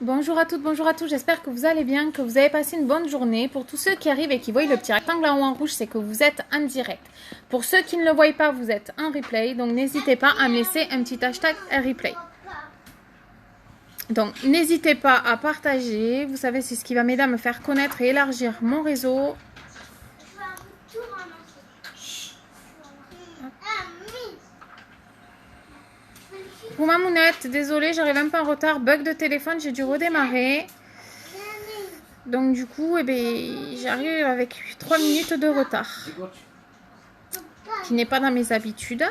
Bonjour à toutes, bonjour à tous, j'espère que vous allez bien, que vous avez passé une bonne journée. Pour tous ceux qui arrivent et qui voient le petit rectangle en haut en rouge, c'est que vous êtes en direct. Pour ceux qui ne le voient pas, vous êtes en replay, donc n'hésitez pas à me laisser un petit hashtag replay. Donc n'hésitez pas à partager, vous savez c'est ce qui va m'aider à me faire connaître et élargir mon réseau. Pour ma mounette, désolée, j'arrive un peu en retard, bug de téléphone, j'ai dû redémarrer. Donc du coup, j'arrive avec 3 minutes de retard. Qui n'est pas dans mes habitudes.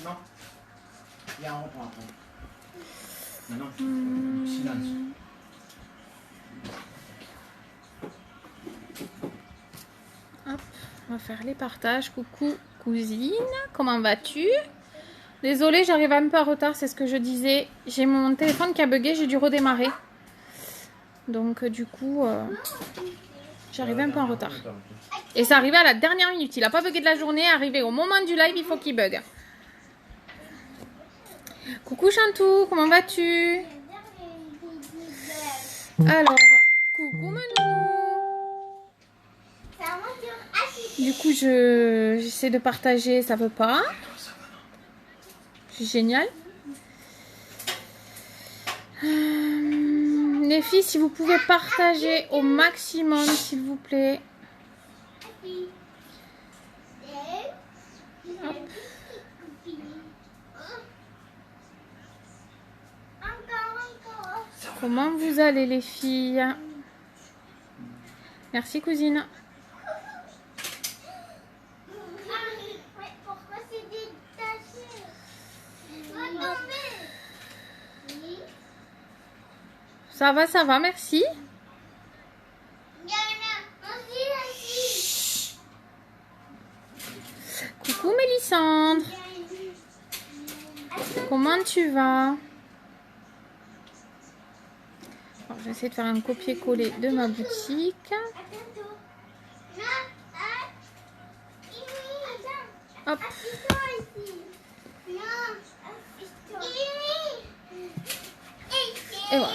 Non. Il y a un rond-point. Maintenant, silence. Hop, on va faire les partages. Coucou cousine, comment vas-tu? Désolée, j'arrive un peu en retard, c'est ce que je disais. J'ai mon téléphone qui a bugué, j'ai dû redémarrer. Donc du coup, j'arrive un peu en retard. Et c'est arrivé à la dernière minute. Il n'a pas bugué de la journée, arrivé au moment du live, il faut qu'il bug. Coucou Chantou, comment vas-tu? Alors, coucou Manou. Du coup, j'essaie de partager, ça veut pas. C'est génial. Les filles, si vous pouvez partager au maximum, s'il vous plaît. Hop. Comment vous allez les filles? Merci cousine. Ça va, merci. Coucou Mélissandre. Comment tu vas? Alors, je vais essayer de faire un copier-coller de ma boutique. Hop. Et voilà.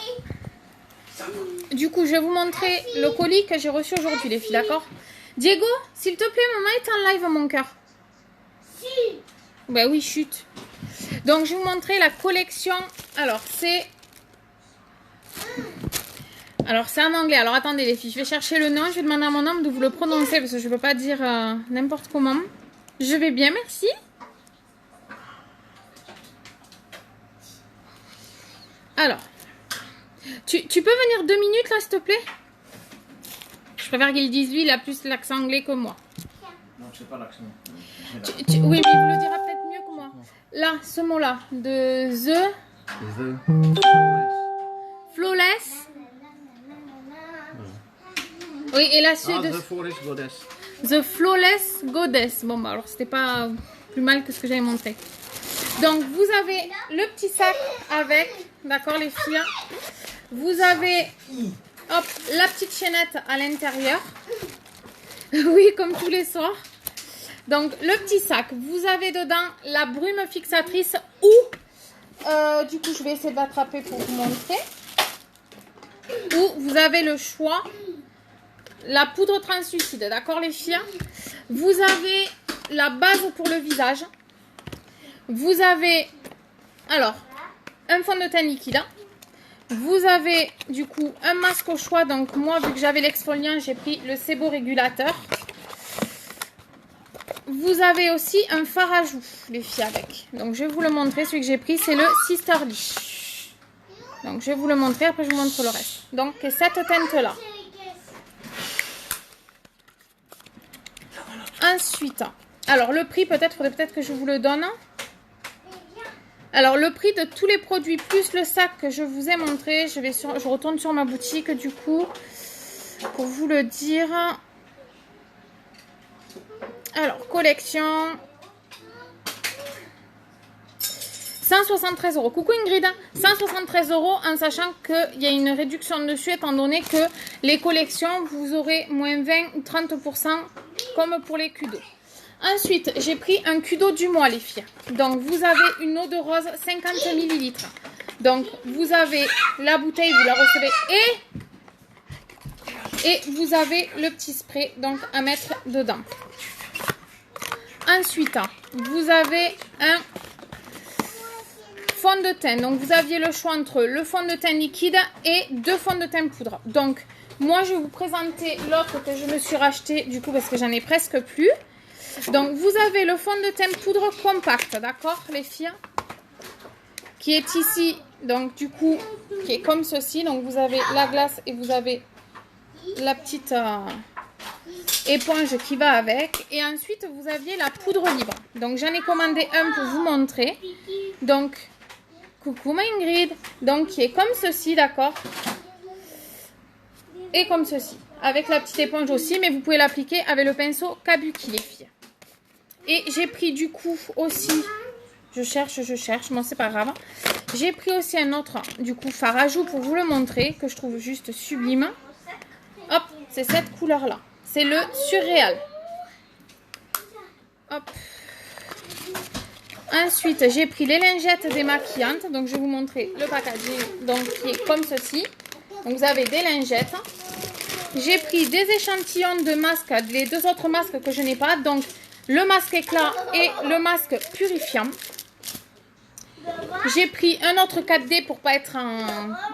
Du coup, je vais vous montrer le colis que j'ai reçu aujourd'hui, les filles, d'accord? Diego, s'il te plaît, maman est en live, mon cœur. Si. Bah oui, chut. Donc, je vais vous montrer la collection. Alors, c'est en anglais. Alors, attendez, les filles, je vais chercher le nom. Je vais demander à mon homme de vous le prononcer parce que je ne peux pas dire n'importe comment. Je vais bien, merci. Alors, tu peux venir 2 minutes là, s'il te plaît? Je préfère qu'il dise lui, il a plus l'accent anglais que moi. Non, je sais pas l'accent. Oui, mais il vous le dira peut-être mieux que moi. Là, ce mot-là, de the flawless. Oui, et la suite de The Flawless Goddess. The Flawless Goddess. Bon, bah alors c'était pas plus mal que ce que j'avais montré. Donc, vous avez le petit sac avec, d'accord les filles? Vous avez, hop, la petite chaînette à l'intérieur. Oui, comme tous les soirs. Donc, le petit sac. Vous avez dedans la brume fixatrice ou, du coup, je vais essayer de l'attraper pour vous montrer. Ou vous avez le choix, la poudre translucide, d'accord les filles? Vous avez la base pour le visage. Vous avez, alors, un fond de teint liquide. Vous avez, du coup, un masque au choix. Donc, moi, vu que j'avais l'exfoliant, j'ai pris le séborégulateur. Vous avez aussi un fard à joues, les filles, avec. Donc, je vais vous le montrer. Celui que j'ai pris, c'est le Sisterly. Donc, je vais vous le montrer. Après, je vous montre le reste. Donc, cette teinte-là. Ensuite, alors, le prix, peut-être que je vous le donne. Alors, le prix de tous les produits, plus le sac que je vous ai montré, je retourne sur ma boutique, du coup, pour vous le dire. Alors, collection. 173 €. Coucou Ingrid. 173 € en sachant qu'il y a une réduction dessus étant donné que les collections, vous aurez moins 20 ou 30% comme pour les Kudo. Ensuite, j'ai pris un Kudo du mois les filles. Donc, vous avez une eau de rose 50 ml. Donc, vous avez la bouteille, vous la recevez et vous avez le petit spray donc à mettre dedans. Ensuite, vous avez un fond de teint. Donc, vous aviez le choix entre le fond de teint liquide et 2 fonds de teint poudre. Donc, moi, je vais vous présenter l'autre que je me suis racheté du coup parce que j'en ai presque plus. Donc, vous avez le fond de teint poudre compact, d'accord, les filles, qui est ici, donc du coup, qui est comme ceci. Donc, vous avez la glace et vous avez la petite éponge qui va avec. Et ensuite, vous aviez la poudre libre. Donc, j'en ai commandé un pour vous montrer. Donc, coucou ma Ingrid. Donc, qui est comme ceci, d'accord. Et comme ceci. Avec la petite éponge aussi, mais vous pouvez l'appliquer avec le pinceau Kabuki, les filles. Et j'ai pris du coup aussi, je cherche, bon c'est pas grave. J'ai pris aussi un autre, du coup, fard à joues pour vous le montrer, que je trouve juste sublime. Hop, c'est cette couleur-là. C'est le Surréal. Hop. Ensuite, j'ai pris les lingettes démaquillantes. Donc, je vais vous montrer le packaging, donc, qui est comme ceci. Donc, vous avez des lingettes. J'ai pris des échantillons de masques, les 2 autres masques que je n'ai pas. Donc, le masque éclat et le masque purifiant. J'ai pris un autre 4D pour pas être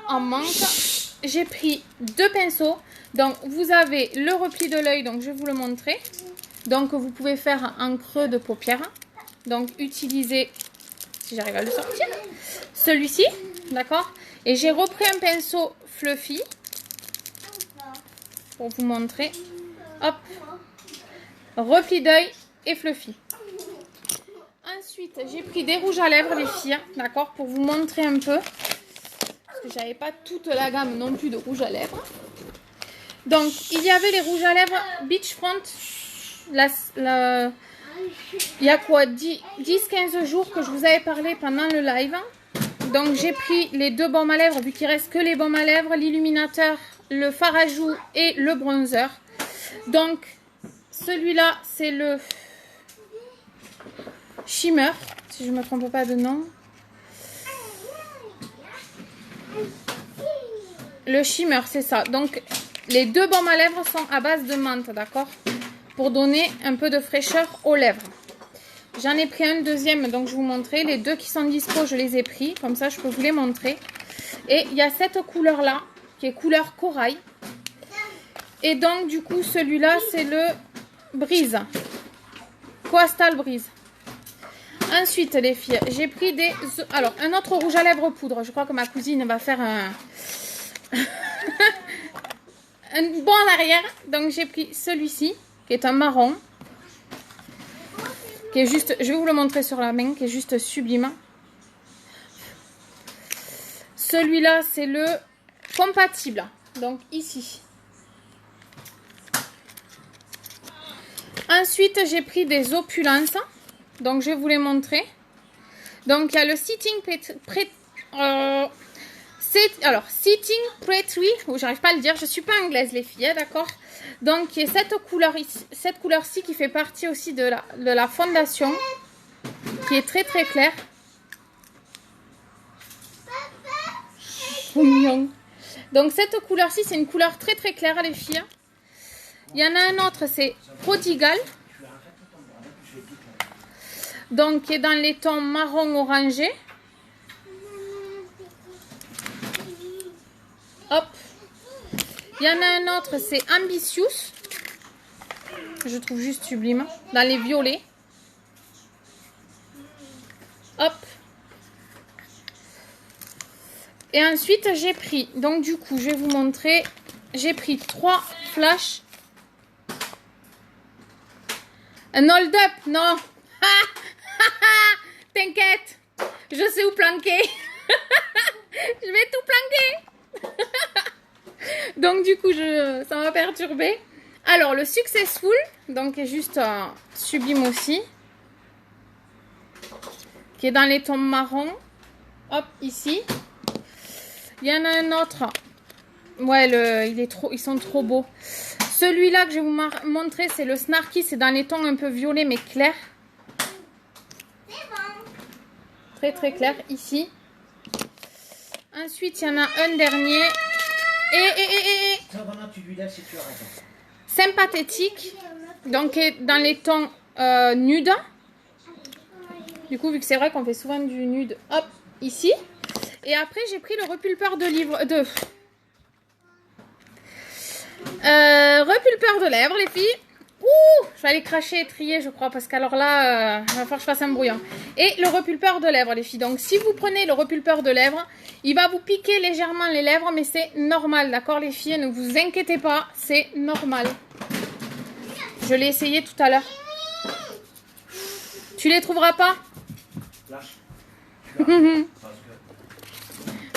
en manque. J'ai pris 2 pinceaux. Donc, vous avez le repli de l'œil. Donc, je vais vous le montrer. Donc, vous pouvez faire un creux de paupière. Donc, utilisez, si j'arrive à le sortir, celui-ci. D'accord. Et j'ai repris un pinceau fluffy pour vous montrer. Hop. Repli d'œil et fluffy. Ensuite, j'ai pris des rouges à lèvres, les filles, d'accord, pour vous montrer un peu. Parce que j'avais pas toute la gamme non plus de rouges à lèvres. Donc, il y avait les rouges à lèvres Beachfront. Il y a quoi, 10-15 jours que je vous avais parlé pendant le live. Donc, j'ai pris les 2 baumes à lèvres, vu qu'il reste que les baumes à lèvres, l'illuminateur, le fard à joues et le bronzer. Donc, celui-là, c'est le Shimmer, si je ne me trompe pas de nom. Le Shimmer, c'est ça. Donc, les 2 baumes à lèvres sont à base de menthe, d'accord? Pour donner un peu de fraîcheur aux lèvres. J'en ai pris un deuxième, donc je vous montrer. Les 2 qui sont dispo, je les ai pris. Comme ça, je peux vous les montrer. Et il y a cette couleur-là, qui est couleur corail. Et donc, du coup, celui-là, c'est le Brise. Coastal Brise. Ensuite, les filles, j'ai pris des... Alors, un autre rouge à lèvres poudre. Je crois que ma cousine va faire un... un bond en arrière. Donc, j'ai pris celui-ci, qui est un marron. Qui est juste... Je vais vous le montrer sur la main, qui est juste sublime. Celui-là, c'est le compatible. Donc, ici. Ensuite, j'ai pris des opulences. Donc, je vais vous les montrer. Donc, il y a le Sitting Sitting Pretty. Oh, j'arrive pas à le dire. Je suis pas anglaise, les filles, d'accord. Donc, il y a cette couleur-ci qui fait partie aussi de la fondation. Qui est très, très claire. Oh, mignon. Donc, cette couleur-ci, c'est une couleur très, très claire, les filles. Il y en a un autre, c'est Prodigal. Donc, qui est dans les tons marron orangé. Hop. Il y en a un autre, c'est Ambitious. Je trouve juste sublime. Dans les violets. Hop. Et ensuite, j'ai pris, donc du coup, je vais vous montrer. J'ai pris 3 flashs. Un hold-up, non. T'inquiète, je sais où planquer. Je vais tout planquer. Donc du coup, ça m'a perturbé. Alors, le Successful, donc est juste sublime aussi. Qui est dans les tons marron. Hop, ici. Il y en a un autre. Ouais, ils sont trop beaux. Celui-là que je vais vous montrer, c'est le Snarky. C'est dans les tons un peu violets mais clairs. Très très clair ici. Ensuite, il y en a un dernier. Sympathétique. Donc, dans les tons nudes. Du coup, vu que c'est vrai qu'on fait souvent du nude, hop, ici. Et après, j'ai pris le repulpeur de repulpeur de lèvres, les filles. Ouh, je vais aller cracher et trier, je crois, parce qu'alors là, il va falloir que je fasse un brouillon. Et le repulpeur de lèvres, les filles. Donc, si vous prenez le repulpeur de lèvres, il va vous piquer légèrement les lèvres, mais c'est normal, d'accord, les filles? Ne vous inquiétez pas, c'est normal. Je l'ai essayé tout à l'heure. Tu les trouveras pas?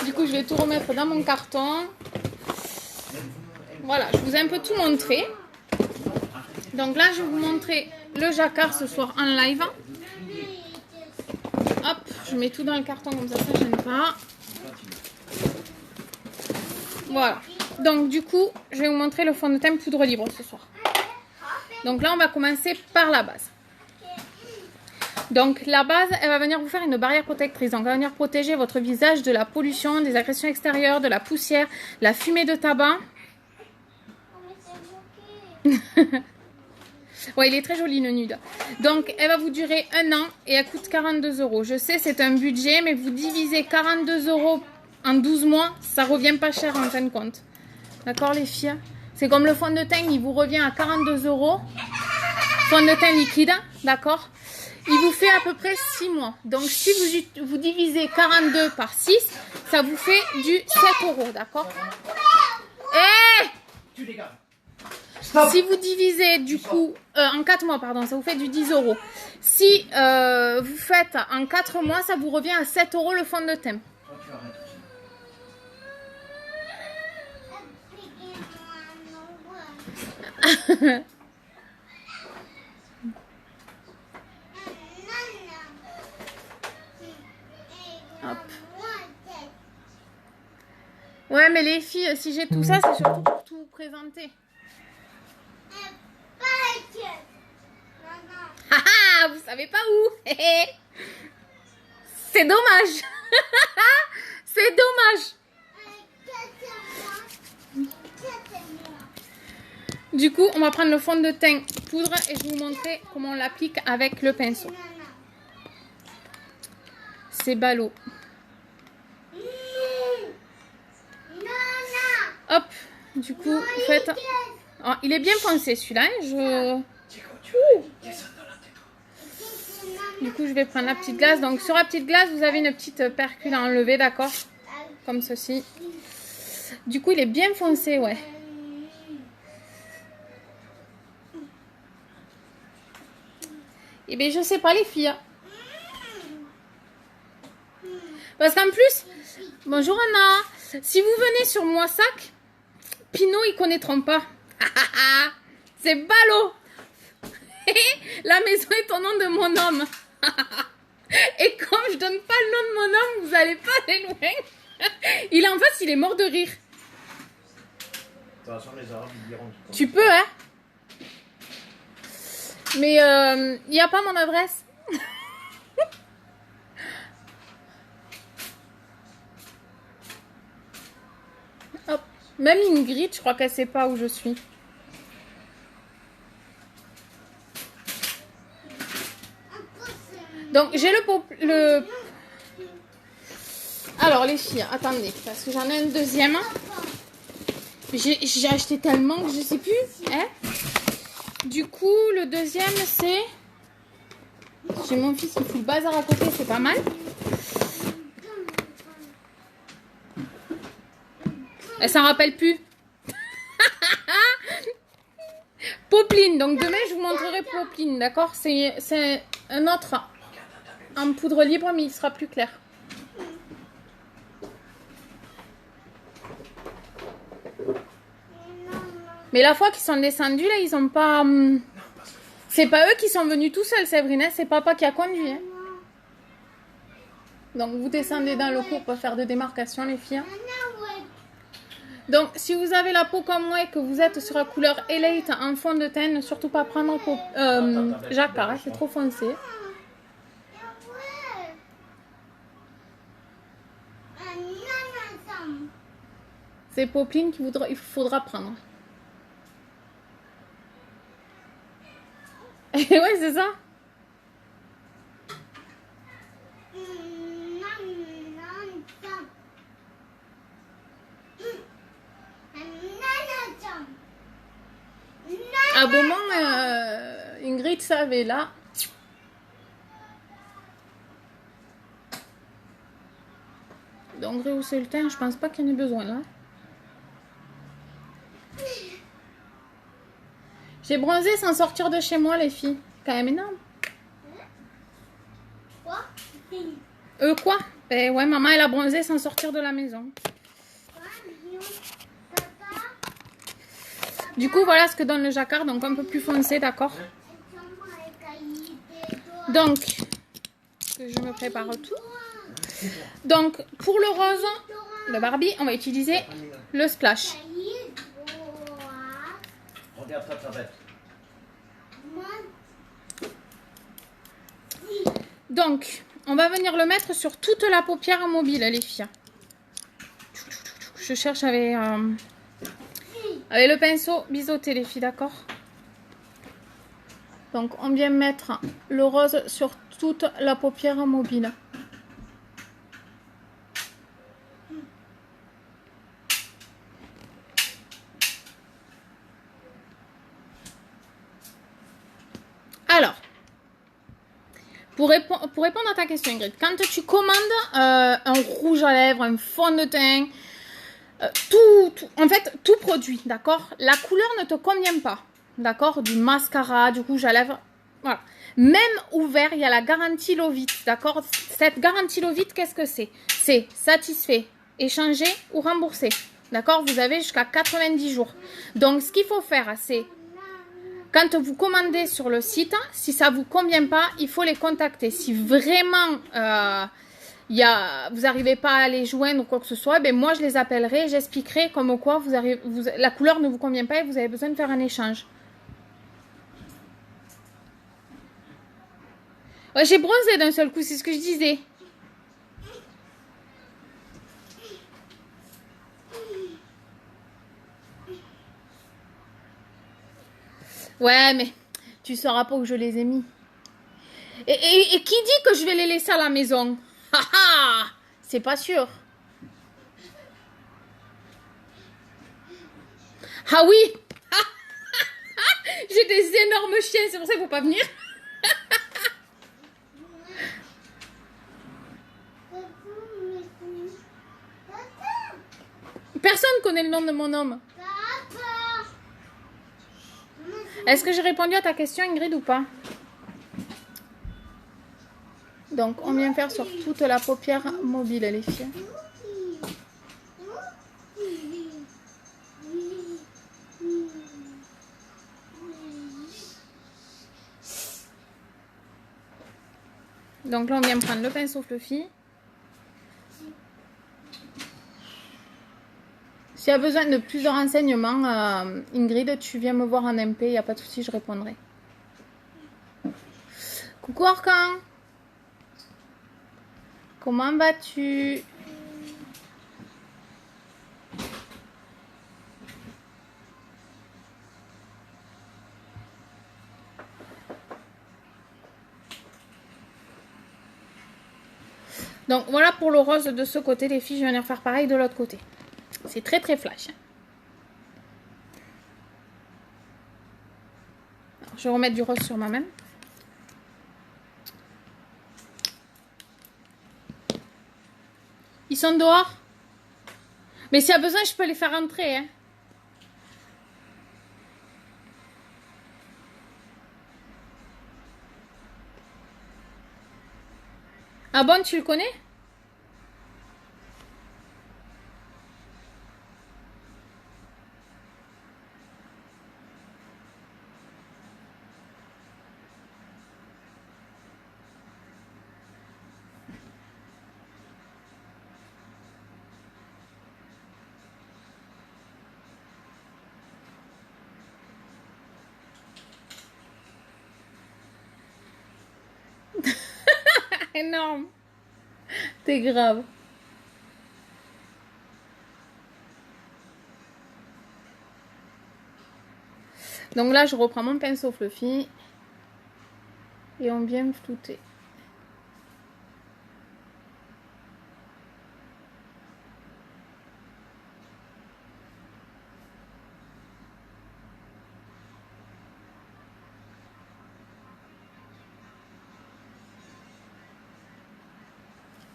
Du coup, je vais tout remettre dans mon carton. Voilà, je vous ai un peu tout montré. Donc là, je vais vous montrer le jacquard ce soir en live. Hop, je mets tout dans le carton comme ça ne gêne pas. Voilà. Donc du coup, je vais vous montrer le fond de teint poudre libre ce soir. Donc là, on va commencer par la base. Donc la base, elle va venir vous faire une barrière protectrice. Donc elle va venir protéger votre visage de la pollution, des agressions extérieures, de la poussière, la fumée de tabac. Ouais, il est très joli le nude. Donc elle va vous durer 1 an et elle coûte 42 €. Je sais, c'est un budget, mais vous divisez 42 € en 12 mois, ça revient pas cher en fin de compte. D'accord les filles? C'est comme le fond de teint, il vous revient à 42 €. Fond de teint liquide, d'accord? Il vous fait à peu près 6 mois. Donc, si vous divisez 42 par 6, ça vous fait du 7 €, d'accord? Si vous divisez du coup en 4 mois, pardon, ça vous fait du 10 €. Si vous faites en 4 mois, ça vous revient à 7 € le fond de teint. Hop. Ouais, mais les filles, si j'ai tout ça, c'est surtout pour tout vous présenter. Ah, vous savez pas où? C'est dommage. C'est dommage. Du coup, on va prendre le fond de teint poudre et je vais vous montrer comment on l'applique avec le pinceau. C'est ballot. Hop, du coup, vous faites... Oh, il est bien foncé celui-là. Du coup, je vais prendre la petite glace. Donc, sur la petite glace, vous avez une petite percule à enlever, d'accord? Comme ceci. Du coup, il est bien foncé, ouais. Eh bien, je sais pas, les filles. Parce qu'en plus, bonjour Anna. Si vous venez sur Moissac, Pinot, ils connaîtront pas. C'est ballot. La maison est au nom de mon homme. Et comme je donne pas le nom de mon homme, vous allez pas aller loin. Il est en face, il est mort de rire. Tu peux, hein? Mais il n'y a pas mon adresse. Hop. Même Ingrid, je crois qu'elle sait pas où je suis. Donc j'ai le... Alors les filles, attendez, parce que j'en ai un deuxième. J'ai acheté tellement que je sais plus. Hein? Du coup, le deuxième c'est... J'ai mon fils qui fout le bazar à côté, c'est pas mal. Elle s'en rappelle plus. Popeline, donc demain je vous montrerai Popeline, d'accord? C'est un autre en poudre libre, mais il sera plus clair. Mais la fois qu'ils sont descendus, là, ils ont pas... C'est pas eux qui sont venus tout seuls, Séverine, c'est papa qui a conduit. Hein. Donc, vous descendez dans le cours pour faire de démarcation, les filles. Donc, si vous avez la peau comme moi et que vous êtes sur la couleur Elite en fond de teint, ne surtout pas prendre peau jacquard, c'est trop foncé. C'est Popeline il faudra prendre. Ouais, c'est ça. À moment, Ingrid savait là. Donc, rehausser le teint, je pense pas qu'il y en ait besoin là. J'ai bronzé sans sortir de chez moi, les filles. Quand même énorme. Quoi? Quoi? Ben ouais, maman, elle a bronzé sans sortir de la maison. Du coup, voilà ce que donne le jacquard, donc un peu plus foncé, d'accord? Donc, que je me prépare tout. Donc, pour le rose de Barbie, on va utiliser le splash. Regarde ta tablette. Donc, on va venir le mettre sur toute la paupière mobile, les filles. Je cherche avec le pinceau biseauté, les filles, d'accord? Donc, on vient mettre le rose sur toute la paupière mobile. Alors, pour répondre à ta question, Ingrid, quand tu commandes un rouge à lèvres, un fond de teint, en fait, tout produit, d'accord? La couleur ne te convient pas, d'accord? Du mascara, du rouge à lèvres, voilà. Même ouvert, il y a la garantie Lovit, d'accord? Cette garantie Lovit, qu'est-ce que c'est? C'est satisfait, échangé ou remboursé, d'accord? Vous avez jusqu'à 90 jours. Donc, ce qu'il faut faire, c'est quand vous commandez sur le site, si ça ne vous convient pas, il faut les contacter. Si vraiment vous n'arrivez pas à les joindre ou quoi que ce soit, ben moi je les appellerai, j'expliquerai comme quoi la couleur ne vous convient pas et vous avez besoin de faire un échange. Ouais, j'ai bronzé d'un seul coup, c'est ce que je disais. Ouais, mais tu sauras pas où je les ai mis. Et qui dit que je vais les laisser à la maison? Haha, c'est pas sûr. Ah oui. J'ai des énormes chiens, c'est pour ça qu'il ne faut pas venir. Personne connaît le nom de mon homme. Est-ce que j'ai répondu à ta question, Ingrid, ou pas? Donc, on vient faire sur toute la paupière mobile, les filles. Donc là, on vient prendre le pinceau fluffy. S'il y a besoin de plus de renseignements, Ingrid, tu viens me voir en MP, il n'y a pas de souci, je répondrai. Coucou Orcan. Comment vas-tu? Donc voilà pour le rose de ce côté, les filles, je vais venir faire pareil de l'autre côté. C'est très très flash. Alors, je vais remettre du rose sur ma main. Ils sont dehors? Mais s'il y a besoin, je peux les faire entrer. Hein. Ah bon, tu le connais? Énorme. T'es grave. Donc là, je reprends mon pinceau fluffy. Et on vient flouter.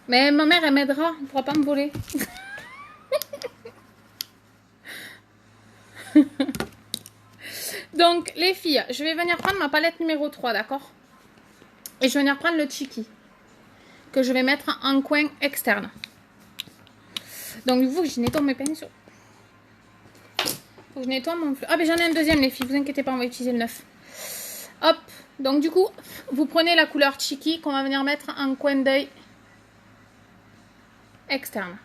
Mais ma mère, elle m'aidera. Elle ne pourra pas me voler. Donc, les filles, je vais venir prendre ma palette numéro 3, d'accord? Et je vais venir prendre le Chiki, que je vais mettre en coin externe. Donc, il faut que je nettoie mes pinceaux. Il faut que je nettoie mon flou. Ah, mais j'en ai un deuxième, les filles. Vous inquiétez pas, on va utiliser le neuf. Hop. Donc, du coup, vous prenez la couleur Chiki qu'on va venir mettre en coin d'œil externe.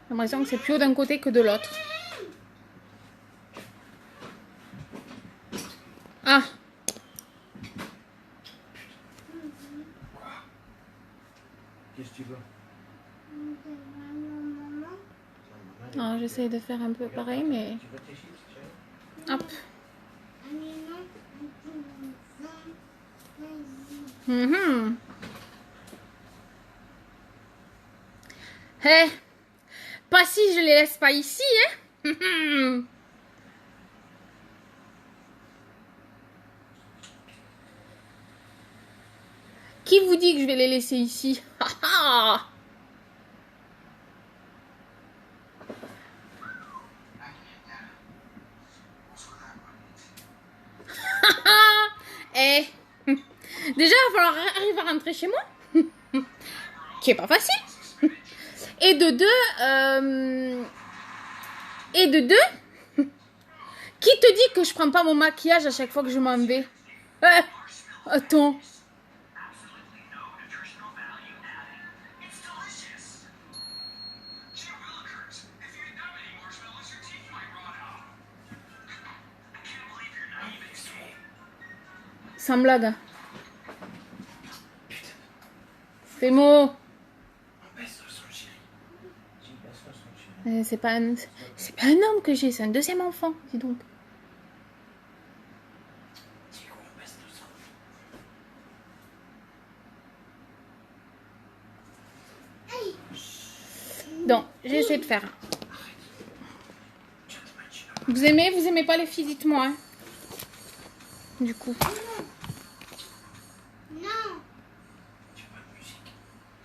J'ai l'impression que c'est plus haut d'un côté que de l'autre. Ah! Qu'est-ce que tu veux? Ah, j'essaye de faire un peu pareil, mais... Tu veux tes chips, chérie? Hop. Mhm. Eh, pas si je les laisse pas ici, hein. Qui vous dit que je vais les laisser ici? Eh, déjà, il va falloir arriver à rentrer chez moi. Qui est pas facile. Et de deux, qui te dit que je prends pas mon maquillage à chaque fois que je m'en vais? Attends. Sans blague. C'est mot. C'est pas un homme que j'ai, c'est un deuxième enfant, dis donc. Donc, j'essaie de faire. Vous aimez pas les filles, dites-moi. Hein. Du coup. Non.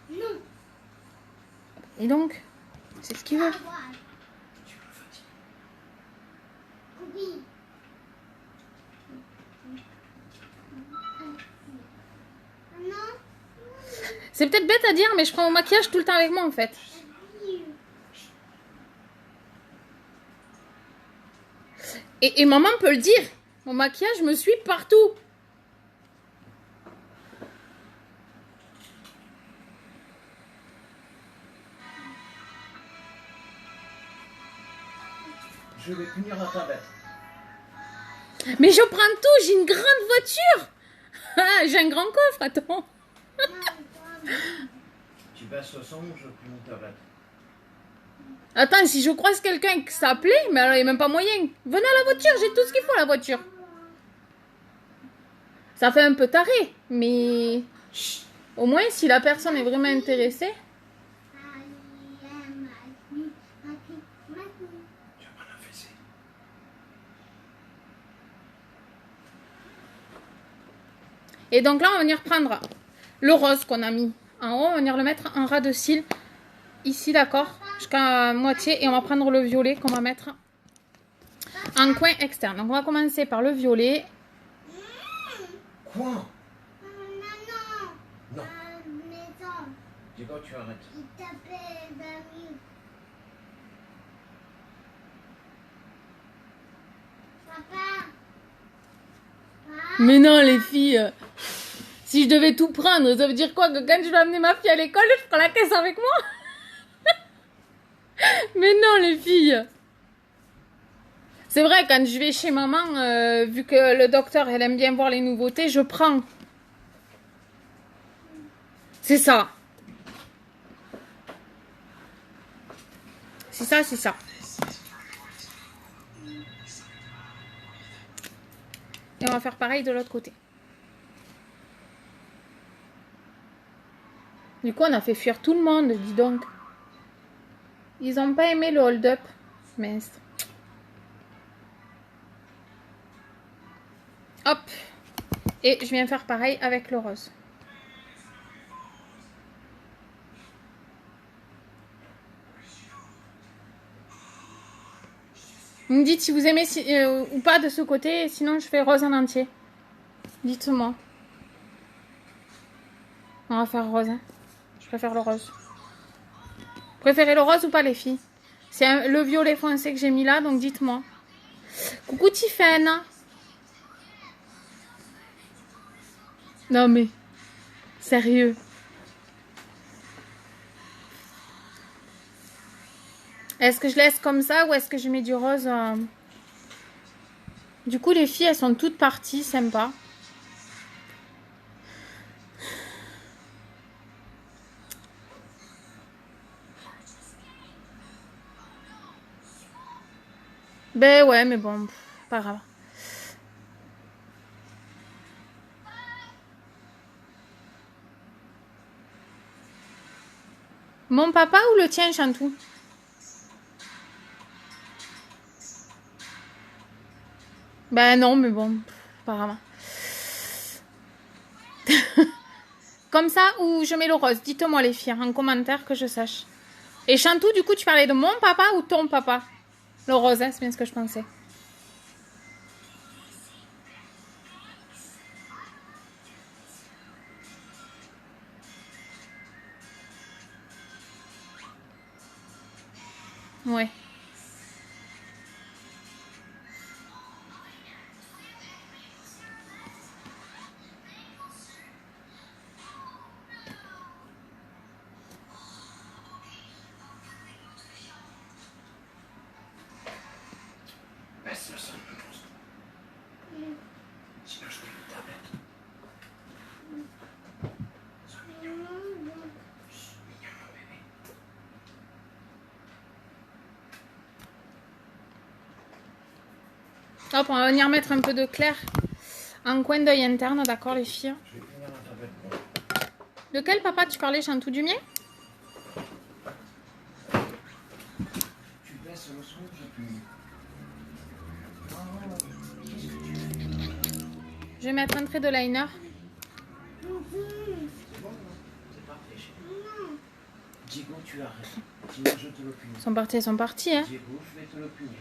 Non. Et donc, c'est ce qu'il veut. Oui. Non. C'est peut-être bête à dire, mais je prends mon maquillage tout le temps avec moi en fait. Et maman peut le dire. Mon maquillage me suit partout. Je vais punir la tablette. Mais je prends tout, j'ai une grande voiture. Ah, j'ai un grand coffre, attends. Tu baisses le son, je punis ta tablette. Attends, si je croise quelqu'un que ça plaît, mais alors il n'y a même pas moyen. Venez à la voiture, j'ai tout ce qu'il faut à la voiture. Ça fait un peu taré, mais au moins si la personne est vraiment intéressée. Tu vas pas la fesser. Et donc là, on va venir prendre le rose qu'on a mis en haut, on va venir le mettre en ras de cils. Ici, d'accord, jusqu'à moitié. Et on va prendre le violet qu'on va mettre en coin externe. Donc on va commencer par le violet. Quoi? Non. Non. Maison. Dis quoi, tu arrêtes. Il t'appelle Dami. Papa. Mais non, les filles. Si je devais tout prendre, ça veut dire quoi? Que quand je vais amener ma fille à l'école, je prends la caisse avec moi? Mais non, les filles. C'est vrai, quand je vais chez maman, vu que le docteur, elle aime bien voir les nouveautés, je prends. C'est ça. C'est ça, c'est ça. Et on va faire pareil de l'autre côté. Du coup, on a fait fuir tout le monde, dis donc. Ils n'ont pas aimé le hold-up. Mince. Hop. Et je viens faire pareil avec le rose. Vous me dites si vous aimez ou pas de ce côté, sinon je fais rose en entier. Dites-moi. On va faire rose. Hein. Je préfère le rose. Vous préférez le rose ou pas, les filles? C'est le violet foncé que j'ai mis là, donc dites-moi. Coucou Tiffen. Non mais, sérieux. Est-ce que je laisse comme ça ou est-ce que je mets du rose Du coup, les filles, elles sont toutes parties, sympa. Ben ouais, mais bon, pas grave. Mon papa ou le tien, Chantou? Ben non, mais bon, pas grave. Comme ça ou je mets le rose? Dites-moi les filles, en commentaire que je sache. Et Chantou, du coup, tu parlais de mon papa ou ton papa? Le rose, hein, c'est bien ce que je pensais. Ouais. Baisse le son. Sinon, je prends une tablette. Sois mignon. Chut, mignon, mon bébé. Hop, on va venir mettre un peu de clair en coin d'œil interne, d'accord les filles? Je vais finir la tablette. Bon. De quel papa tu parlais, Chantou? Du mien? Tu baisses le son, j'appuie. Je vais mettre un trait de liner. C'est bon, c'est parfait, chérie. Diego, tu arrêtes. Sinon, je te le punis. Ils sont partis, hein. Diego, je vais te le punir.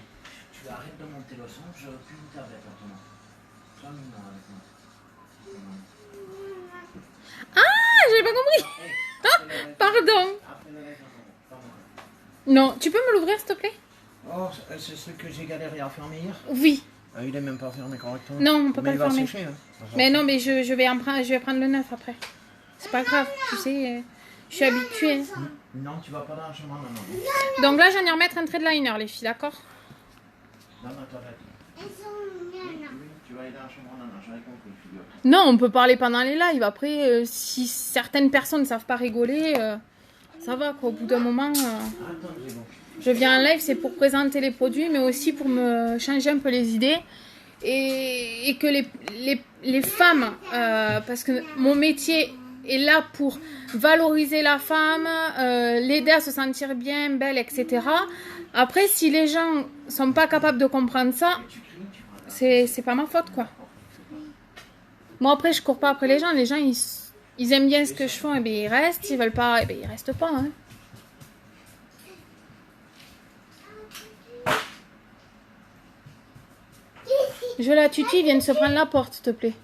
Tu arrêtes de monter le son, je punis ta tablette en ton nom. Sois mignon avec moi. Ah, j'avais pas compris. Hey, Pardon. après le reste, pardon. Non, tu peux me l'ouvrir, s'il te plaît? Oh, c'est ce que j'ai galéré à fermer hier. Oui. Ah, il est même pas fermé correctement. Non, on peut pas Mais le il va fermer. sécher, hein. Mais non, mais je vais prendre le neuf après. C'est pas grave, tu sais, je suis habituée. Non, tu vas pas dans la chambre, non. Donc là, j'en ai remettre un trait de liner, les filles, d'accord? Dans ma toilette. Elles sont Oui, mignonnes. oui, tu vas aller dans la chambre, non, j'avais compris, figure. Non, on peut parler pendant les lives. Après, si certaines personnes ne savent pas rigoler, ça va quoi. Au bout d'un moment, Attends, Diego. je viens en live, c'est pour présenter les produits, mais aussi pour me changer un peu les idées. Et que les femmes, parce que mon métier est là pour valoriser la femme, l'aider à se sentir bien, belle, etc. Après, si les gens sont pas capables de comprendre ça, c'est pas ma faute, quoi. Moi, après, je cours pas après les gens. Les gens, ils aiment bien ce que je fais, et bien ils restent. S'ils veulent pas, et bien ils restent pas, hein. Je la tutie, ils viennent se prendre la porte, s'il te plaît.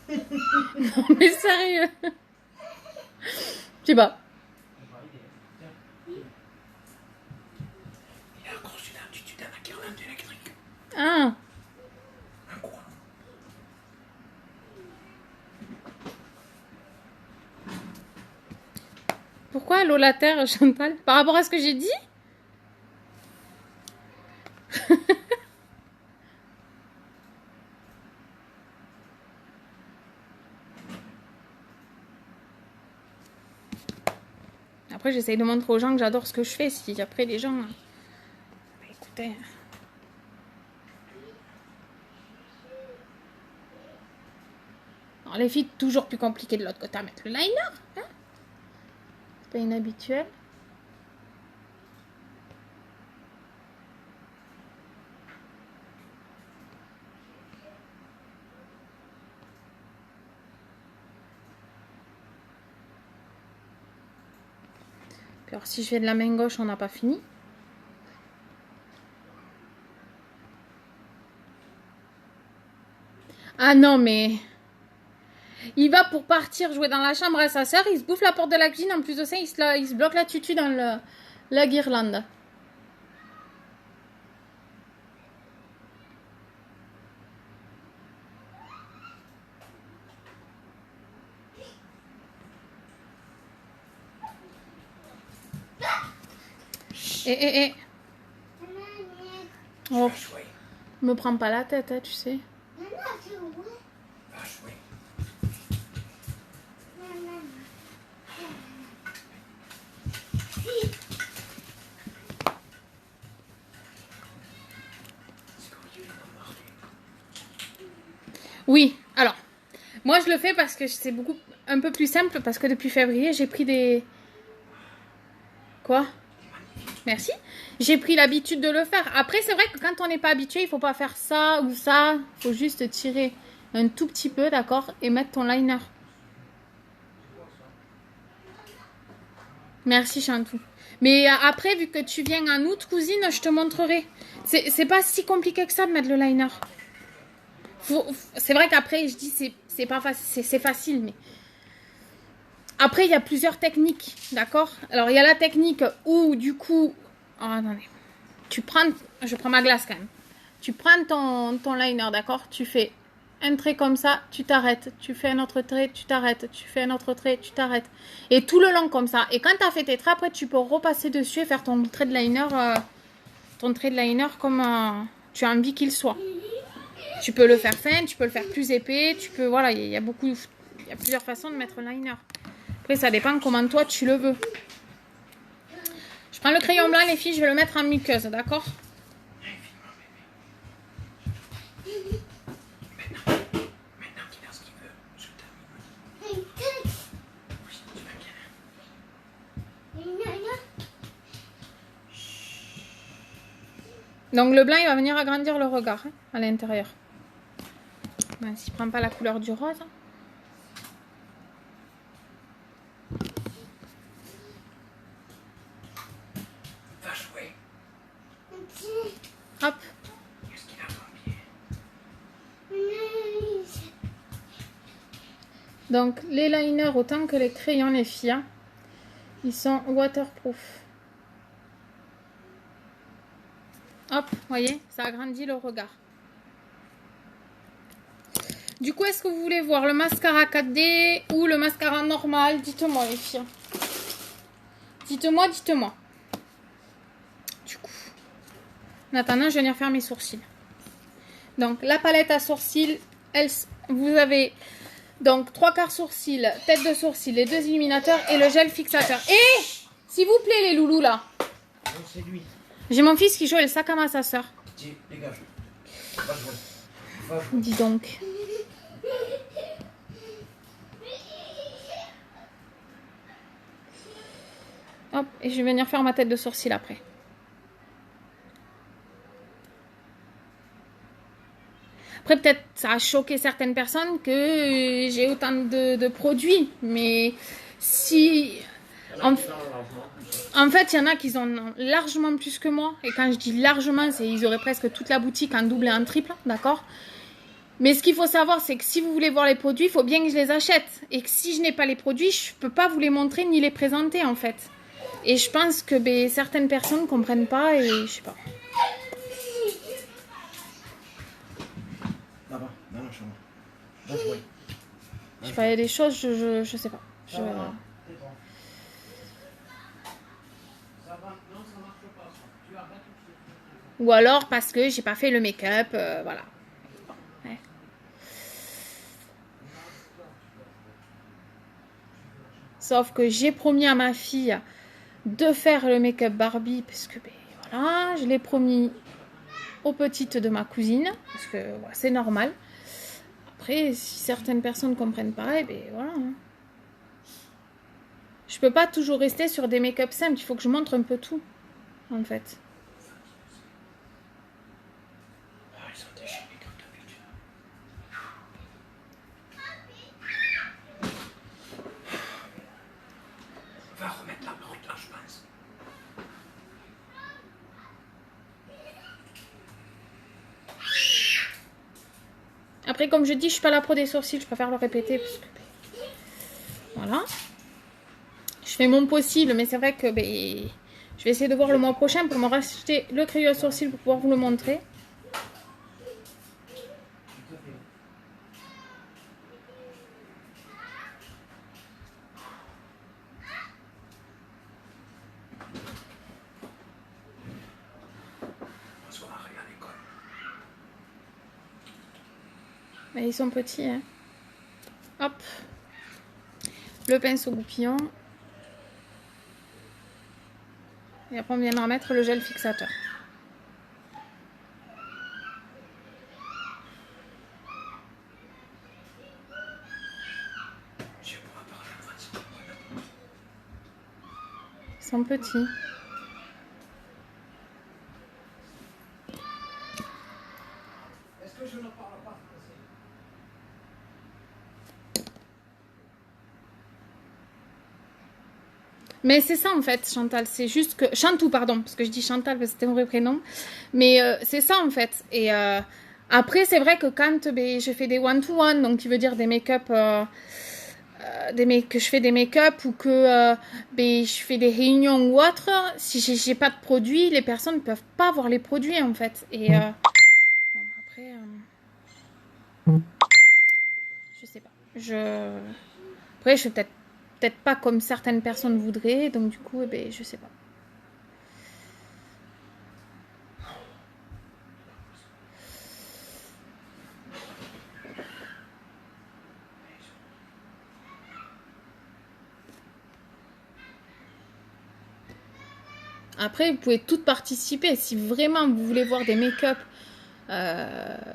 Non, mais sérieux. Je sais pas. Il a reçu d'un tutu d'un guirlande électrique. Ah. Un coin. Pourquoi l'eau la terre, Chantal? Par rapport à ce que j'ai dit? Après, j'essaye de montrer aux gens que j'adore ce que je fais. Si après les gens... Bah, écoutez... Alors, les filles, toujours plus compliqué de l'autre côté à mettre le liner. Hein? C'est pas inhabituel. Puis alors, si je fais de la main gauche, on n'a pas fini. Ah non, mais... Il va pour partir jouer dans la chambre à sa soeur, il se bouffe la porte de la cuisine, en plus de ça, il se bloque la tutu dans la guirlande. Eh. Oh, me prends pas la tête, hein, tu sais. Va jouer. Oui, alors, moi je le fais parce que c'est beaucoup un peu plus simple, parce que depuis février, j'ai pris des... Quoi? Merci. J'ai pris l'habitude de le faire. Après, c'est vrai que quand on n'est pas habitué, il faut pas faire ça ou ça. Il faut juste tirer un tout petit peu, d'accord? Et mettre ton liner. Merci, Chantou. Mais après, vu que tu viens en août, cousine, je te montrerai. C'est pas si compliqué que ça de mettre le liner. C'est vrai qu'après, je dis c'est pas facile, c'est facile, mais... Après, il y a plusieurs techniques, d'accord? Alors, il y a la technique où, du coup... Oh, attendez. Je prends ma glace, quand même. Tu prends ton liner, d'accord? Tu fais un trait comme ça, tu t'arrêtes. Tu fais un autre trait, tu t'arrêtes. Tu fais un autre trait, tu t'arrêtes. Et tout le long, comme ça. Et quand tu as fait tes traits, après, tu peux repasser dessus et faire ton trait de liner... ton trait de liner comme tu as envie qu'il soit. Tu peux le faire fin, tu peux le faire plus épais. Tu peux... Voilà, il y a plusieurs façons de mettre le liner. Après, ça dépend comment toi, tu le veux. Je prends le crayon blanc, les filles, je vais le mettre en muqueuse, d'accord? Maintenant qu'il a ce qu'il veut, je termine. Oui, tu vas bien. Donc, le blanc, il va venir agrandir le regard, hein, à l'intérieur. Ben, s'il ne prend pas la couleur du rose... Hop. Qu'est-ce qu'il a dans le pied? Donc, les liners, autant que les crayons, les filles, hein, ils sont waterproof. Hop, voyez, ça agrandit le regard. Du coup, est-ce que vous voulez voir le mascara 4D ou le mascara normal? Dites-moi, les filles. Dites-moi. Du coup, en attendant, je vais venir faire mes sourcils. Donc, la palette à sourcils, vous avez donc 3/4 sourcils, tête de sourcil, les 2 illuminateurs et le gel fixateur. Et, s'il vous plaît, les loulous, là. Non, c'est lui. J'ai mon fils qui joue et le sac à main à sa soeur. Tiens, dégage. Va jouer. Va jouer. Dis donc. Hop, et je vais venir faire ma tête de sourcil après. Après, peut-être ça a choqué certaines personnes que j'ai autant de produits. Mais si... En fait, il y en a qui en ont largement plus que moi. Et quand je dis largement, c'est ils auraient presque toute la boutique en double et en triple, d'accord? Mais ce qu'il faut savoir, c'est que si vous voulez voir les produits, il faut bien que je les achète. Et que si je n'ai pas les produits, je ne peux pas vous les montrer ni les présenter, en fait. Et je pense que certaines personnes ne comprennent pas et je sais pas. chambre. Va jouer. Je sais pas, il y a des choses, je sais pas. Ça va, c'est bon. Ça va, non, ça marche pas. Tu arrêtes ou Ou alors parce que j'ai pas fait le make-up, voilà. Ouais. Sauf que j'ai promis à ma fille de faire le make-up Barbie parce que ben, voilà, je l'ai promis aux petites de ma cousine parce que voilà, c'est normal. Après, si certaines personnes comprennent pas, eh ben voilà. Hein. Je peux pas toujours rester sur des make-up simples, il faut que je montre un peu tout, en fait. Ah, ils sont déchaînés comme d'habitude. Va remettre la porte là, je pense. Après, comme je dis, je suis pas la pro des sourcils, je préfère le répéter. Parce que, voilà. Je fais mon possible, mais c'est vrai que ben, je vais essayer de voir le mois prochain pour me racheter le crayon à sourcils pour pouvoir vous le montrer. Bonsoir, et à l'école. Mais ils sont petits, hein. Hop. Le pinceau goupillon. Et après, on viendra mettre le gel fixateur. Ils sont petits. Est-ce que je ne parle pas français? Mais c'est ça en fait, Chantal. C'est juste que... Chantou, pardon, parce que je dis Chantal parce que c'était mon vrai prénom. Mais c'est ça en fait. Et après, c'est vrai que quand ben, je fais des one-to-one, donc qui veut dire des make-up... que je fais des make-up ou que ben, je fais des réunions ou autre, si j'ai pas de produits, les personnes ne peuvent pas avoir les produits en fait. Et bon, après, je sais pas. Après, je suis peut-être pas comme certaines personnes voudraient, donc du coup, eh ben, je sais pas. Après, vous pouvez toutes participer. Si vraiment vous voulez voir des make-up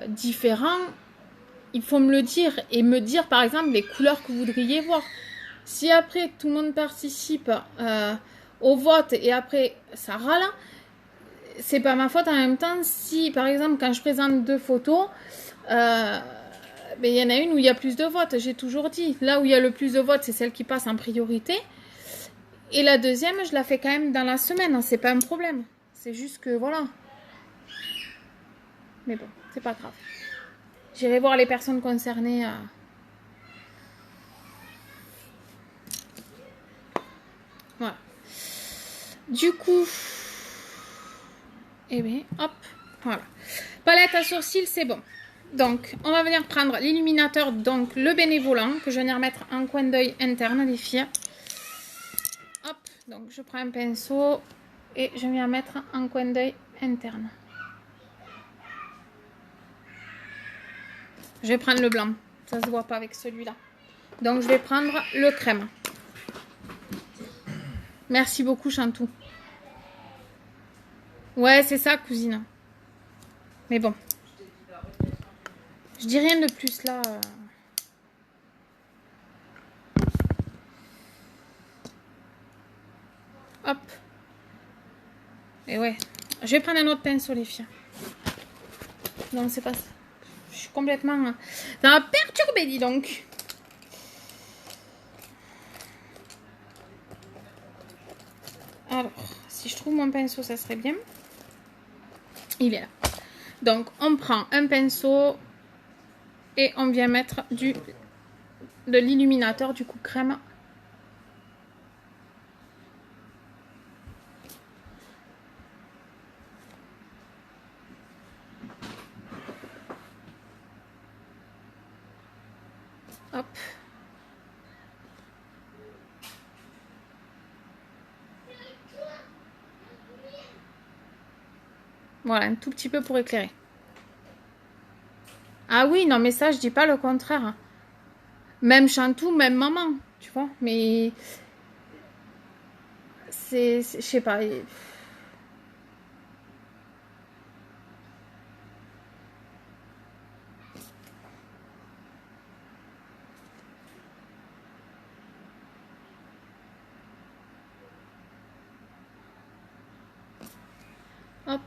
différents, il faut me le dire. Et me dire, par exemple, les couleurs que vous voudriez voir. Si après, tout le monde participe au vote et après, ça râle, c'est pas ma faute en même temps. Si, par exemple, quand je présente 2 photos, ben, il y en a une où il y a plus de votes. J'ai toujours dit. Là où il y a le plus de votes, c'est celle qui passe en priorité. Et la deuxième, je la fais quand même dans la semaine, hein, c'est pas un problème. C'est juste que, voilà. Mais bon, c'est pas grave. J'irai voir les personnes concernées. Voilà. Du coup, eh bien, hop, voilà. Palette à sourcils, c'est bon. Donc, on va venir prendre l'illuminateur, donc le bénévolant, que je vais venir mettre en coin d'œil interne, les filles. Hop, donc je prends un pinceau et je viens mettre un coin d'œil interne. Je vais prendre le blanc, ça se voit pas avec celui-là. Donc je vais prendre le crème. Merci beaucoup Chantou. Ouais, c'est ça cousine. Mais bon. Je dis rien de plus là. Hop. Et ouais. Je vais prendre un autre pinceau les filles. Non, c'est pas ça. Je suis complètement... Ça m'a perturbé, dis donc. Alors, si je trouve mon pinceau, ça serait bien. Il est là. Donc, on prend un pinceau et on vient mettre de l'illuminateur, du coup crème. Hop. Voilà, un tout petit peu pour éclairer. Ah oui, non, mais ça, je dis pas le contraire. Même Chantou, même maman, tu vois. Mais je sais pas. Hop.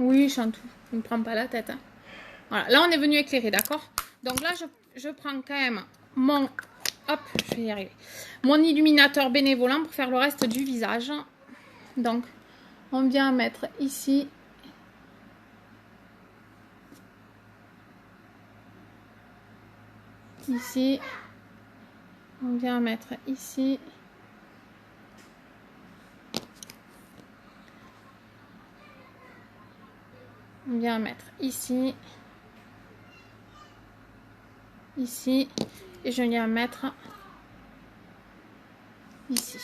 Oui, Chantou, ne me prends pas la tête. Hein. Voilà, là, on est venu éclairer, d'accord? Donc là, je prends quand même mon... Hop, je vais y arriver. Mon illuminateur bénévolant pour faire le reste du visage. Donc, on vient mettre ici. Ici. On vient mettre ici. On vient mettre ici. Ici. Et je viens mettre ici.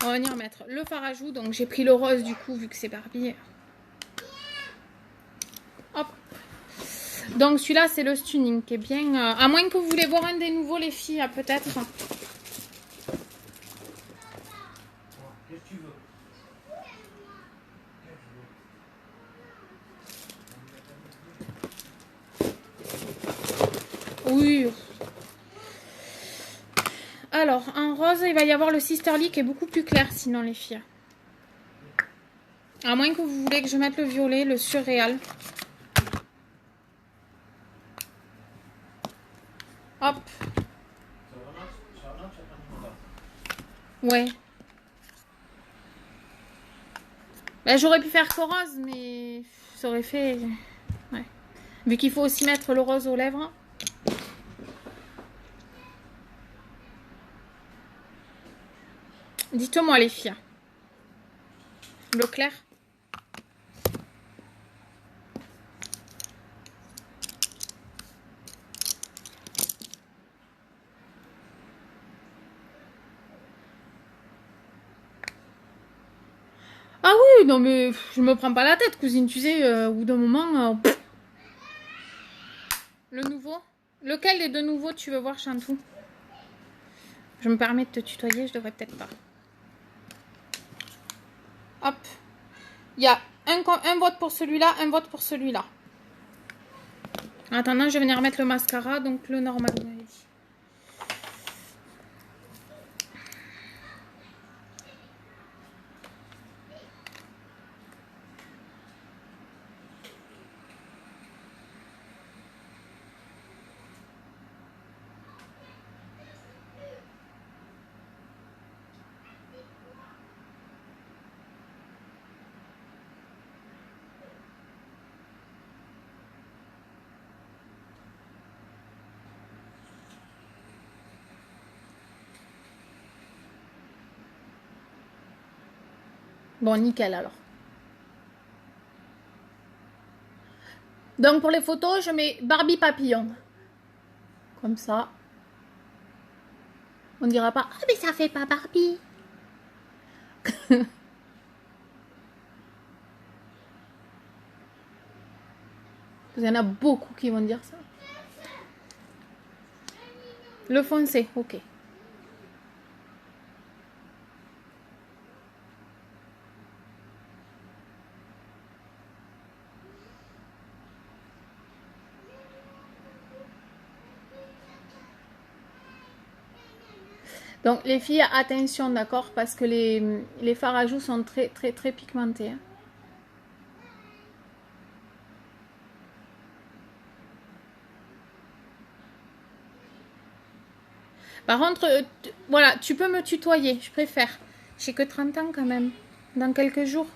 On va venir mettre le fard à joues. Donc j'ai pris le rose du coup vu que c'est Barbie. Hop. Donc celui-là c'est le stunning qui est bien. À moins que vous voulez voir un des nouveaux les filles peut-être. Qu'est-ce que tu veux? Oui. Alors en rose il va y avoir le Sisterly qui est beaucoup plus clair sinon les filles. À moins que vous voulez que je mette le violet, le surréal. Hop. Ouais. Ben, j'aurais pu faire que rose, mais ça aurait fait... Ouais. Vu qu'il faut aussi mettre le rose aux lèvres. Dites-moi les filles. Le clair. Ah oui, non mais je me prends pas la tête, cousine, tu sais, au bout d'un moment... Le nouveau. Lequel des deux nouveaux tu veux voir, Chantou? Je me permets de te tutoyer, je devrais peut-être pas. Hop. Il y a un vote pour celui-là, un vote pour celui-là. En attendant, je vais venir mettre le mascara, donc le normal. Bon, nickel alors. Donc pour les photos, je mets Barbie papillon. Comme ça. On ne dira pas « Ah mais ça fait pas Barbie !» Il y en a beaucoup qui vont dire ça. Le foncé, ok. Donc les filles, attention, d'accord, parce que les fards à joues sont très très très pigmentés. Hein. Par contre, voilà, tu peux me tutoyer, je préfère. J'ai que 30 ans quand même, dans quelques jours.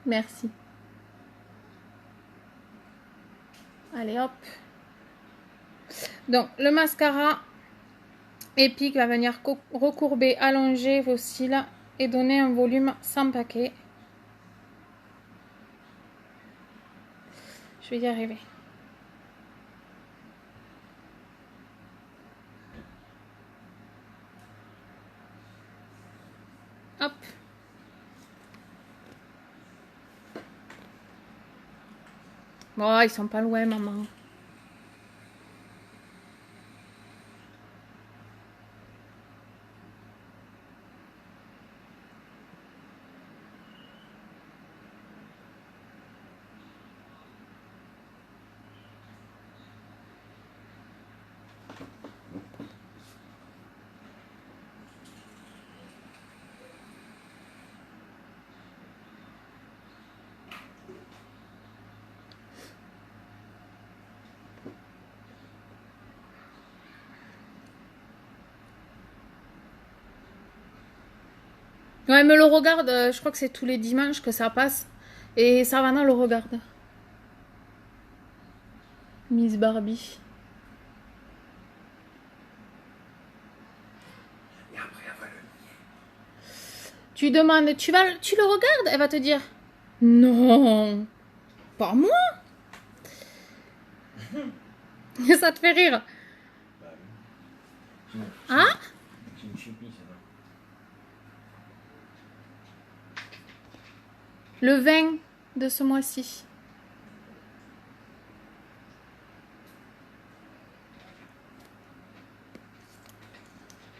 Merci. Allez hop. Donc, le mascara Epic va venir recourber, allonger vos cils et donner un volume sans paquet. Je vais y arriver. Hop. Bon, ils sont pas loin, maman. Ouais, mais le regarde, je crois que c'est tous les dimanches que ça passe. Et Savannah le regarde. Miss Barbie. Et après, elle va le nier. Tu demandes, tu le regardes? Elle va te dire, non, pas moi. Ça te fait rire. Bah oui. Hein? C'est une chipie, ça va. Le 20 de ce mois-ci.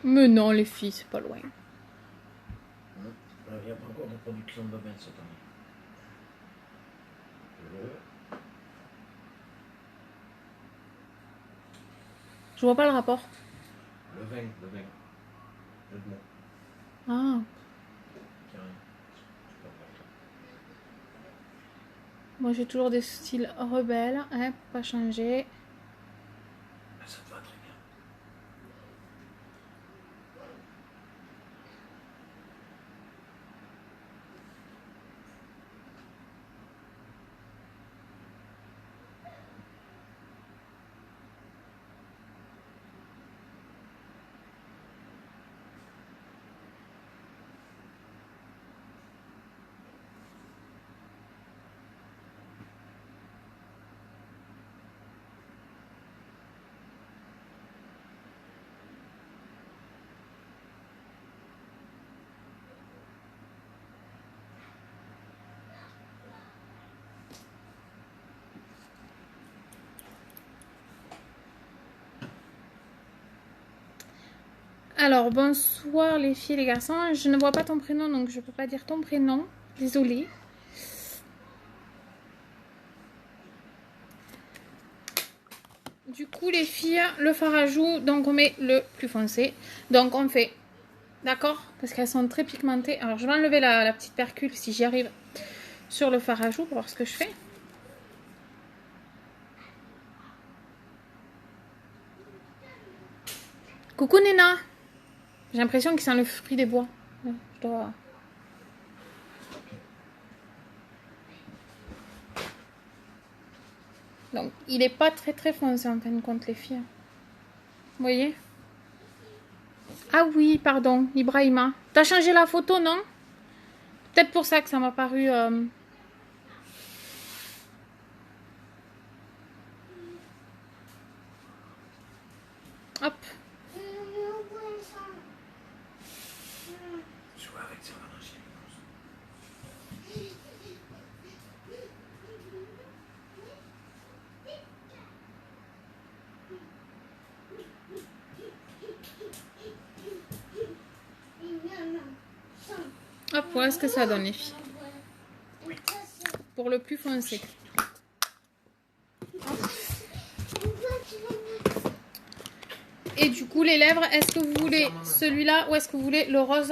Mais non, les filles, c'est pas loin. Il n'y a pas encore de production de bobines cette année. Je vois pas le rapport. Le 20. Le mois. Ah. C'est rien. C'est pas important. Moi, j'ai toujours des styles rebelles. Hein, pas changer. Ah, ça te va très bien. Alors, bonsoir les filles et les garçons. Je ne vois pas ton prénom, donc je peux pas dire ton prénom. Désolée. Du coup, les filles, le fard à joues, donc on met le plus foncé. Donc on fait, d'accord? Parce qu'elles sont très pigmentées. Alors, je vais enlever la petite percule si j'y arrive sur le fard à joues pour voir ce que je fais. Coucou Néna. J'ai l'impression qu'il sent le fruit des bois. Ouais, je dois... Donc, il n'est pas très foncé en fin de compte, les filles. Vous voyez? Ah oui, pardon, Ibrahima. T'as changé la photo, non? Peut-être pour ça que ça m'a paru... Hop. Jouer avec ça, maintenant, chez Hop, voilà ce que ça donne, les filles. Pour le plus foncé. Et du coup, les lèvres, est-ce que vous voulez celui-là ou est-ce que vous voulez le rose?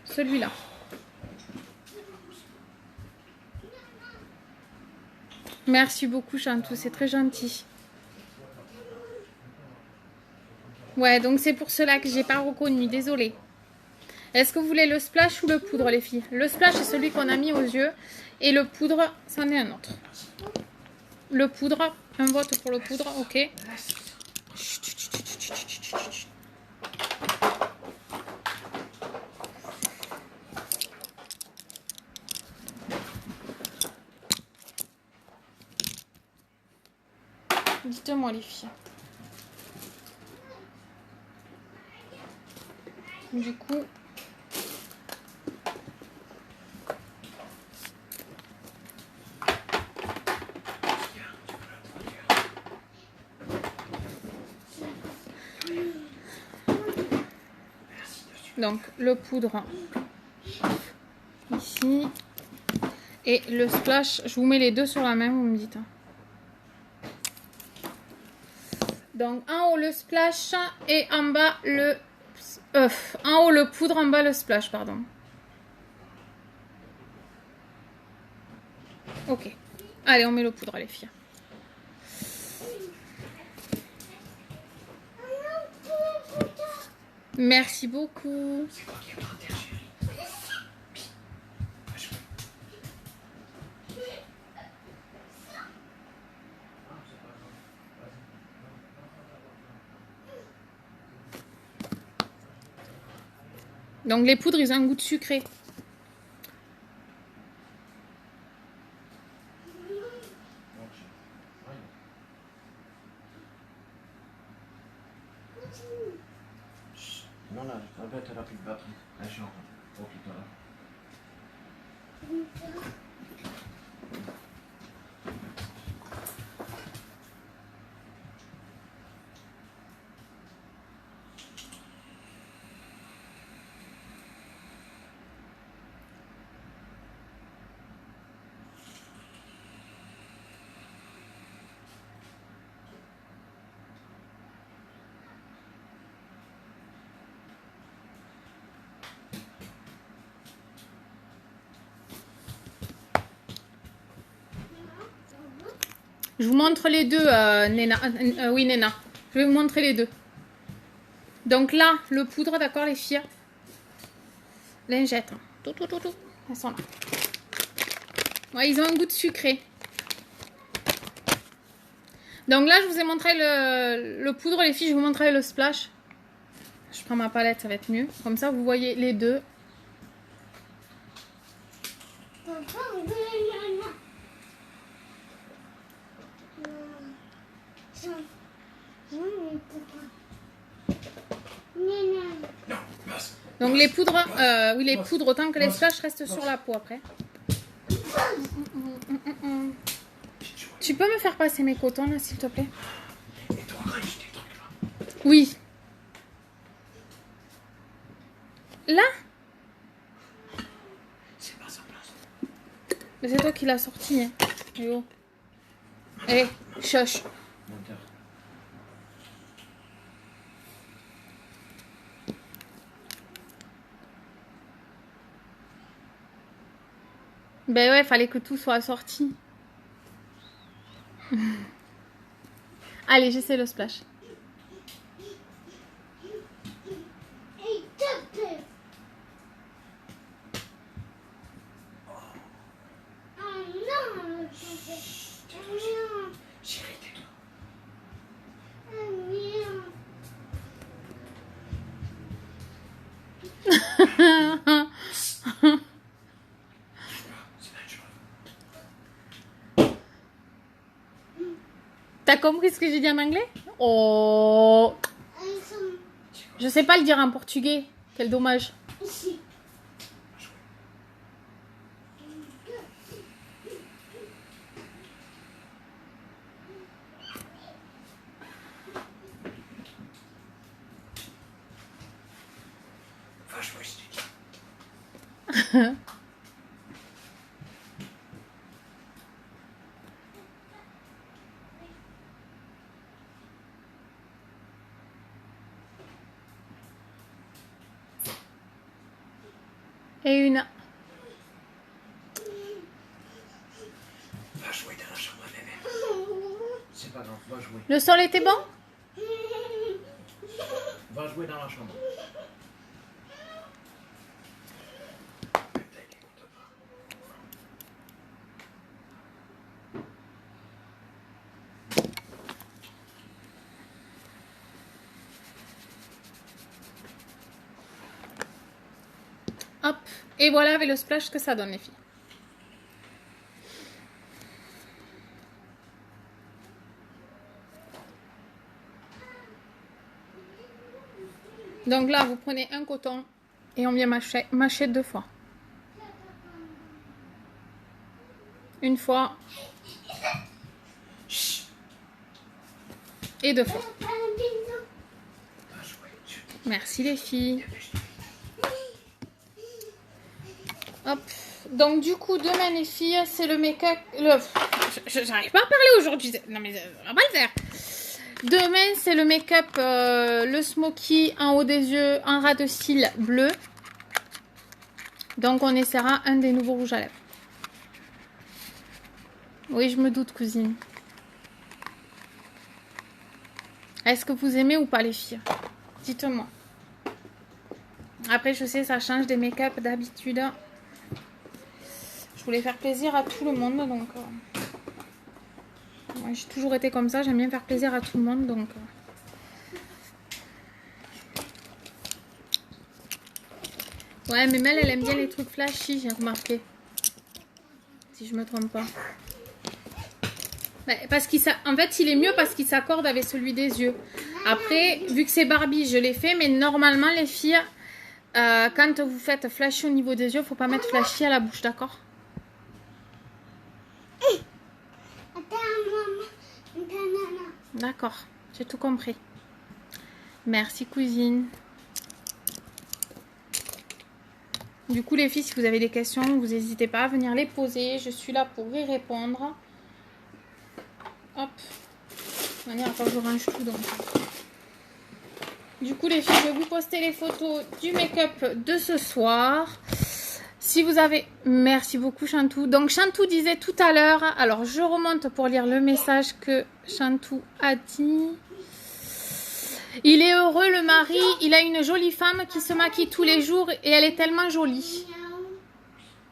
Celui-là. Merci beaucoup, Chantou, c'est très gentil. Ouais, donc c'est pour cela que j'ai pas reconnu, désolée. Est-ce que vous voulez le splash ou le poudre, les filles? Le splash, c'est celui qu'on a mis aux yeux. Et le poudre, c'en est un autre. Le poudre, un vote pour le poudre, ok. Chut, chut, chut, chut, chut, chut, chut, chut. Dites-moi les filles. Du coup, donc le poudre ici et le splash, je vous mets les deux sur la main, vous me dites. Donc en haut le splash et en bas le en haut le poudre, en bas le splash, pardon. Ok. Allez, on met le poudre les filles. Merci beaucoup. C'est quoi qui est par terre, chérie? Va jouer. Donc les poudres, ils ont un goût de sucré. Non, là, la bête, elle a plus de batterie. Elle chante. Oh, putain, là. Je vous montre les deux, Néna. Oui, Néna. Je vais vous montrer les deux. Donc là, le poudre, d'accord, les filles. Lingettes. Tout, tout, tout, tout. Elles sont là. Ouais, ils ont un goût de sucré. Donc là, je vous ai montré le poudre, les filles. Je vous montrerai le splash. Je prends ma palette, ça va être mieux. Comme ça, vous voyez les deux. Non, passe. Donc les poudres, oui, les poudres, autant que les splash restent sur la peau après. Tu peux me faire passer mes cotons là, s'il te plaît? Et toi, range tes trucs là. Oui. Là? C'est pas sa place. Mais c'est toi qui l'as sorti. Hein. Eh oh. Eh, chuch. Menteur. Ben ouais, fallait que tout soit sorti. Allez, j'essaie le splash. Chérie, tais-toi. C'est dangereux. T'as compris ce que j'ai dit en anglais? Oh. Je sais pas le dire en portugais. Quel dommage. Va jouer, je t'ai dit. Et une. Va jouer dans la chambre, bébé. C'est pas grave, va jouer. Le sol était bon? Va jouer dans la chambre. Hop. Et voilà avec le splash que ça donne, les filles. Donc là, vous prenez un coton et on vient mâcher 2 fois. Une fois. Et 2 fois. Merci les filles. Hop. Donc du coup, demain les filles, c'est le make-up. J'arrive pas à parler aujourd'hui. Non mais on va pas le faire. Demain, c'est le make-up, le smoky en haut des yeux, en ras de cils bleu. Donc on essaiera un des nouveaux rouges à lèvres. Oui, je me doute, cousine. Est-ce que vous aimez ou pas les filles? Dites-moi. Après, je sais, ça change des make-up d'habitude. Je voulais faire plaisir à tout le monde, donc... Moi, j'ai toujours été comme ça, j'aime bien faire plaisir à tout le monde, donc... Ouais, mais Mel, elle aime bien les trucs flashy, j'ai remarqué. Si je me trompe pas. Parce qu'en fait, il est mieux parce qu'il s'accorde avec celui des yeux. Après, vu que c'est Barbie, je l'ai fait. Mais normalement, les filles, quand vous faites flashy au niveau des yeux, faut pas mettre flashy à la bouche, d'accord? D'accord, j'ai tout compris. Merci, cousine. Du coup, les filles, si vous avez des questions, vous n'hésitez pas à venir les poser. Je suis là pour y répondre. Hop. De manière à je range tout donc. Du coup les filles, je vais vous poster les photos du make-up de ce soir. Si vous avez... Merci beaucoup Chantou. Donc Chantou disait tout à l'heure... Alors je remonte pour lire le message que Chantou a dit. Il est heureux le mari. Il a une jolie femme qui se maquille tous les jours et elle est tellement jolie.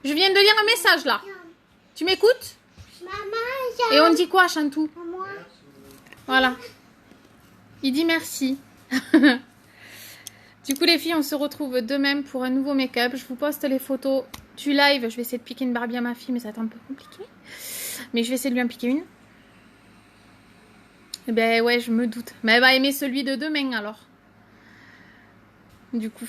Je viens de lire un message là. Tu m'écoutes? Et on dit quoi, Chantou? Voilà. Il dit merci. Du coup, les filles, on se retrouve demain pour un nouveau make-up. Je vous poste les photos du live. Je vais essayer de piquer une Barbie à ma fille, mais ça va être un peu compliqué. Mais je vais essayer de lui en piquer une. Eh ben ouais, je me doute. Mais elle va aimer celui de demain, alors. Du coup,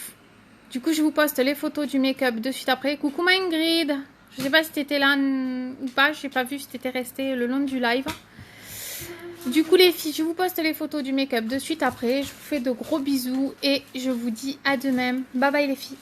je vous poste les photos du make-up de suite après. Coucou ma Ingrid. Je sais pas si t'étais là ou pas, je n'ai pas vu si t'étais resté le long du live. Du coup les filles, je vous poste les photos du make-up de suite après. Je vous fais de gros bisous et je vous dis à demain. Bye bye les filles.